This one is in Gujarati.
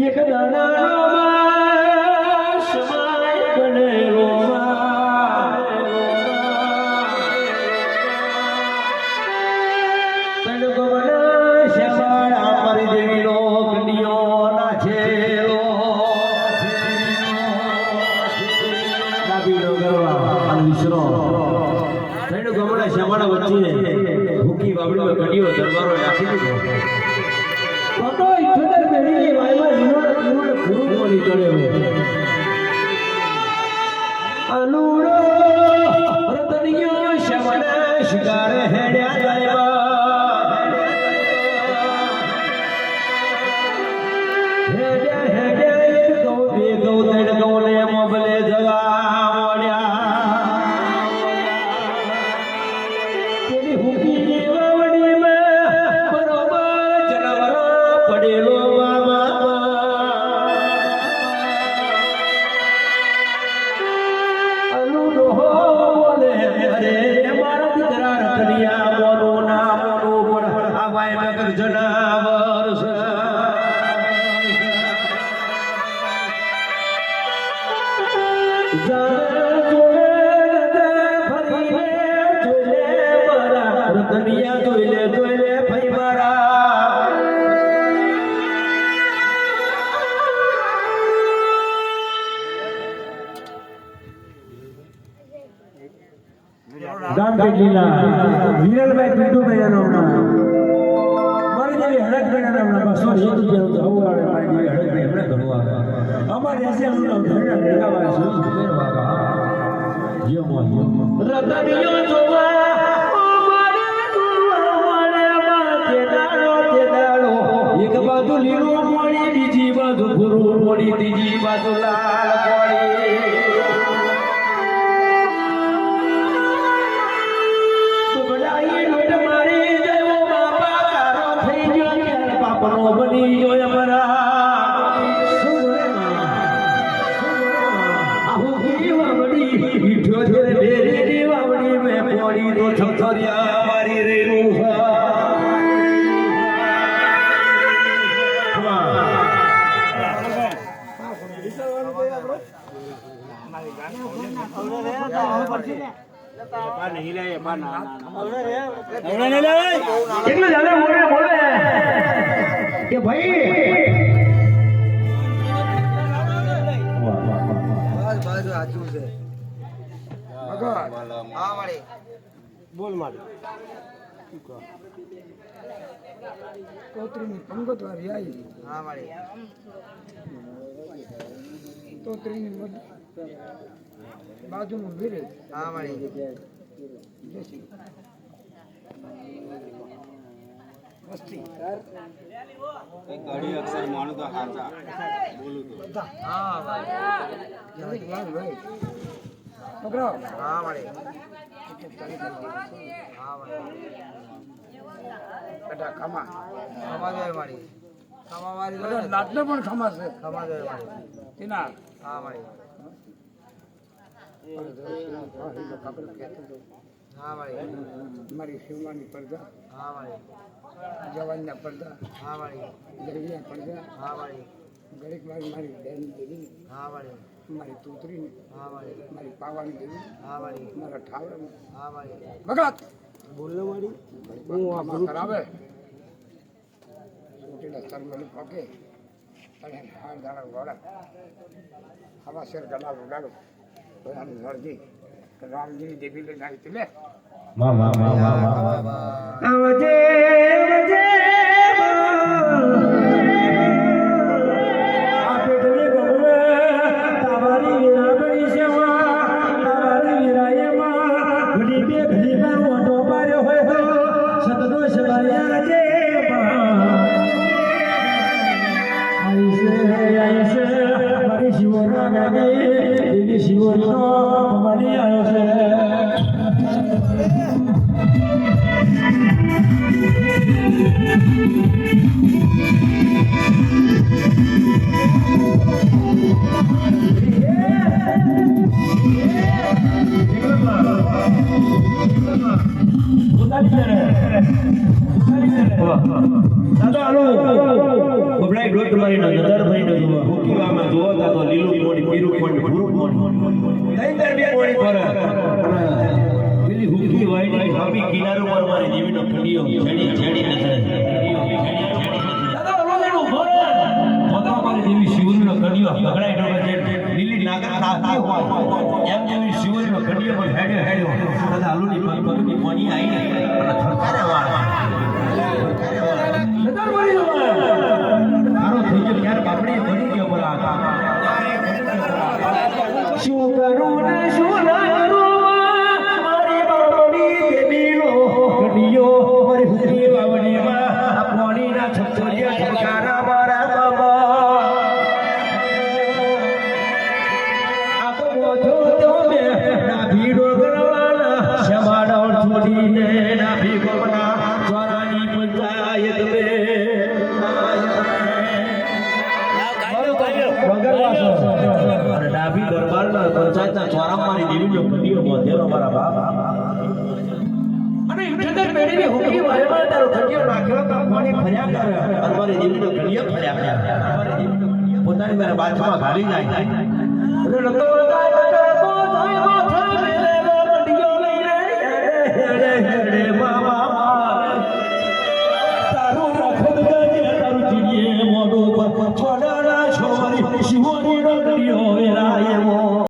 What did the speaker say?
એક દાણામાં સમાય બનેલો તન ગોવના શેવાળા મારી દેવીનો કન્યો નાચેલો દાબીનો ગરવા અને વિસરો તન ગોવના શેવાળા વચ્ચે ભૂકી બાબડીમાં કન્યો દરબારો રાખી દીધો તો ઇઠોતર પેઢીની વાયમાં જીનોડ ગુરુ મળી ચડ્યો અનુરો રતનિયો શેવાળા શિકારે હેડ્યા જાય વીરલભાઈ પિન્ટુભાઈ નામના મારી જેવી હડકભાઈ નામના બસો એક જેવું થવું આવે મારી જેવી હડકભાઈ હમણાં ઘણું આવે અમારે એસેનું નામ ધરણા ભેગાવા શું સુધેરવા જે મોજ રતનિયો જોવા એક બાજુ લીલો મોડી બીજી બાજુ ગુરુ મોડી ત્રીજી બાજુ લાલ મોડી બની જોય મરા આહુ વાવડી ઈઠો છે ડેરી વાવડી મે પોડી તો છથરિયા મારી રે રૂહા કે ભાઈ બસ સાચું છે હા મારી બોલ મારી તોત્રીની પંગત વાળી આવી હા મારી તોત્રીની બાજુનું વીરે હા મારી વસ્તી એક ઘડી અક્ષર માનું તો હાચા બોલું તો હા ભાઈ ભાઈ પકડો હા ભાઈ હા ભાઈ બેટા ખમા જાય મારી ખમા વાળી લાડને પણ ખમા છે ખમા જાય મારી તીના હા ભાઈ હા ભાઈ મારી શિવમાની પડદા હા ભાઈ જવાનના પડદા હા ભાઈ ગરબીના પડદા હા ભાઈ ગરીબ મારી બેન દેવી હા ભાઈ મારી તૂતરી હા ભાઈ મારી પાવાની દેવી હા ભાઈ મારા ઠાવર હા ભાઈ ભગત બોલને મારી હું આ કરાવે છોટીના સરમલી ફોકે અને હાર દાણા ગોળા હવા શેર ગલાલ ઉડાડો ભયાની ધરજી રામજીની દેવી લઈને આવી હતી લે આવજે આવજે આપે ગલે ગમે તાવારી વિરાબડી સેવા તાવારી વિરાયમાં ઘડી બે ઘડી માં ઓટો પાડ્યો હોય તો સતતો સવાયા જે આઈશે મારી શિવના ગાડી દેવી શિવનો મારી આવ્યો છે દાદા આલો બબલાઈ ડોટ મારીનો નજર ભાઈનો હુકીવામાં જોતા તો લીલું મોડી પીરું મોડી ભૂરું મોડી તઈ બે મોડી પર પેલી હુકી વાઈની હાબી કિનારો પર મારી દેવીનો ખડીયો છેડી છેડી નજરે દાદા ઓલોનું ભોર પોતા મારી દેવી શિવનો ખડીયો પકડાઈ ડોબે લીલી નાગર નાખી હોય એમ જેવી શિવનો ખડીયો પર હેડે હેડ્યો દાદા આલુની પગની પાણી આવી અને થરકારે વાળ દાદા બોલી મારો થઈ ગયો ક્યારે બાપડી બની ગયો બોલા શું કરું ને શું ના કરું મારી બાપડી દેવીનો ખડીયો મારી હુકી વાવડીમાં આ પાણીના છત્તરિયા ઠકારા મારા બાબા આ તો મોજો તો મે ના ભીડો કરવાના શમાડો છોડીને ના ભીગોના ચોરાની પંચાયત મે અને ડાભી દરબારના પંચાયતના ચોરામાની દેવીનો ખડીયો મોધેલો મારા બાપ અને ઇન્ટરનેટ પેઢીની હુકી વાયમાં તારો ખડીયો નાખ્યો તો પાણી ફર્યા કરે અને મારી દેવીનો ખડીયો ફર્યા કરે પોતાની મારા બાથમાં ઘાલી જાય અને નતો જાય તો જાય